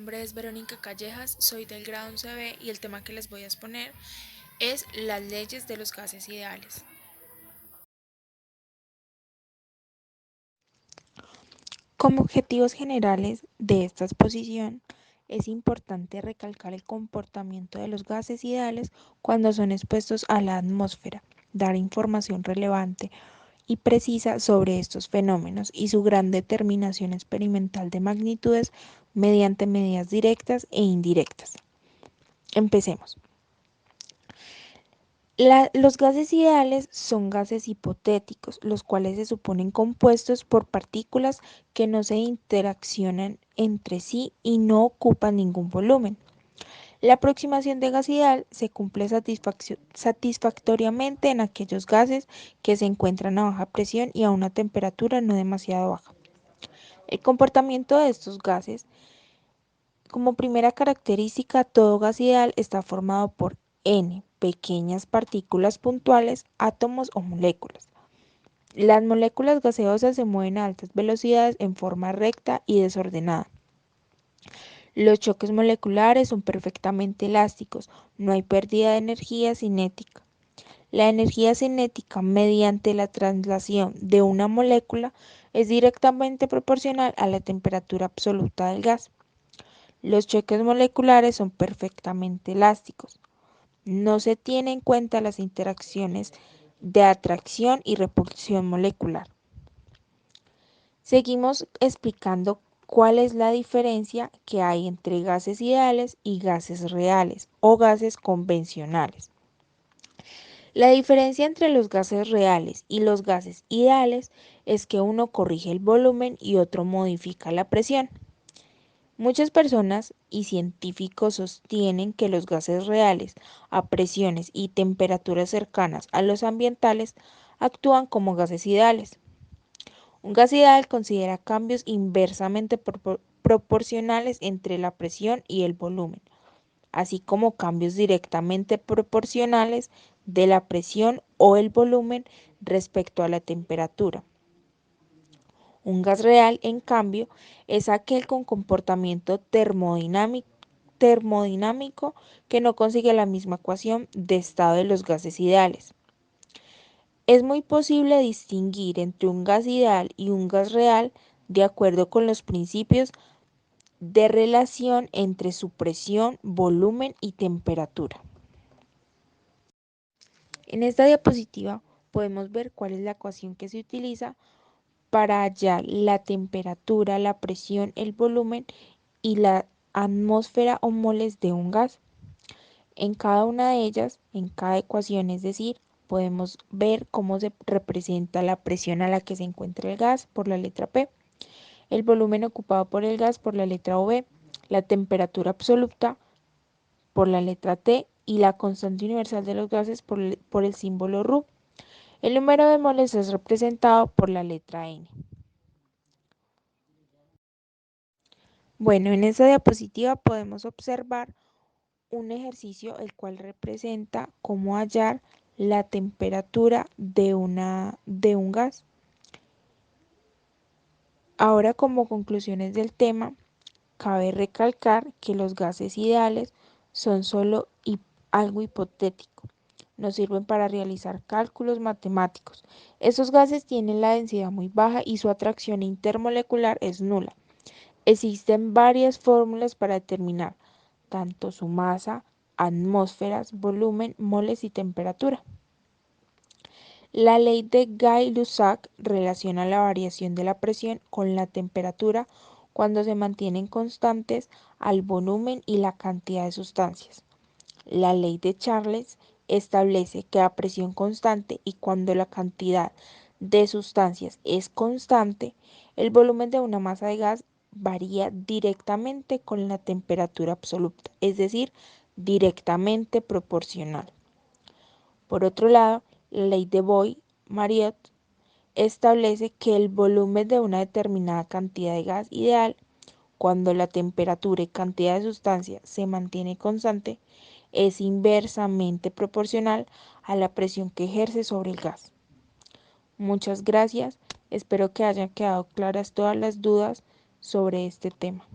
nombre es Verónica Callejas, soy del grado 11B y el tema que les voy a exponer es las leyes de los gases ideales. Como objetivos generales de esta exposición, es importante recalcar el comportamiento de los gases ideales cuando son expuestos a la atmósfera, dar información relevante y precisa sobre estos fenómenos y su gran determinación experimental de magnitudes mediante medidas directas e indirectas. Empecemos. Los gases ideales son gases hipotéticos, los cuales se suponen compuestos por partículas que no se interaccionan entre sí y no ocupan ningún volumen. La aproximación de gas ideal se cumple satisfactoriamente en aquellos gases que se encuentran a baja presión y a una temperatura no demasiado baja. El comportamiento de estos gases, como primera característica, todo gas ideal está formado por N pequeñas partículas puntuales, átomos o moléculas. Las moléculas gaseosas se mueven a altas velocidades en forma recta y desordenada. Los choques moleculares son perfectamente elásticos, no hay pérdida de energía cinética. La energía cinética mediante la traslación de una molécula es directamente proporcional a la temperatura absoluta del gas. Los choques moleculares son perfectamente elásticos. No se tienen en cuenta las interacciones de atracción y repulsión molecular. Seguimos explicando cuál es la diferencia que hay entre gases ideales y gases reales o gases convencionales. La diferencia entre los gases reales y los gases ideales es que uno corrige el volumen y otro modifica la presión. Muchas personas y científicos sostienen que los gases reales a presiones y temperaturas cercanas a los ambientales actúan como gases ideales. Un gas ideal considera cambios inversamente proporcionales entre la presión y el volumen, así como cambios directamente proporcionales de la presión o el volumen respecto a la temperatura. Un gas real, en cambio, es aquel con comportamiento termodinámico que no consigue la misma ecuación de estado de los gases ideales. Es muy posible distinguir entre un gas ideal y un gas real de acuerdo con los principios de relación entre su presión, volumen y temperatura. En esta diapositiva podemos ver cuál es la ecuación que se utiliza para hallar la temperatura, la presión, el volumen y la atmósfera o moles de un gas. En cada una de ellas, en cada ecuación, es decir, podemos ver cómo se representa la presión a la que se encuentra el gas por la letra P, el volumen ocupado por el gas por la letra V, la temperatura absoluta por la letra T y la constante universal de los gases por el símbolo ρ. El número de moles es representado por la letra N. Bueno, en esta diapositiva podemos observar un ejercicio el cual representa cómo hallar la temperatura de un gas. Ahora, como conclusiones del tema, cabe recalcar que los gases ideales son solo algo hipotético. Nos sirven para realizar cálculos matemáticos. Estos gases tienen la densidad muy baja y su atracción intermolecular es nula. Existen varias fórmulas para determinar tanto su masa, atmósferas, volumen, moles y temperatura. La ley de Gay-Lussac relaciona la variación de la presión con la temperatura cuando se mantienen constantes al volumen y la cantidad de sustancias. La ley de Charles establece que a presión constante y cuando la cantidad de sustancias es constante, el volumen de una masa de gas varía directamente con la temperatura absoluta, es decir, directamente proporcional. Por otro lado, la ley de Boy-Mariotte establece que el volumen de una determinada cantidad de gas ideal, cuando la temperatura y cantidad de sustancia se mantiene constante, es inversamente proporcional a la presión que ejerce sobre el gas. Muchas gracias, espero que hayan quedado claras todas las dudas sobre este tema.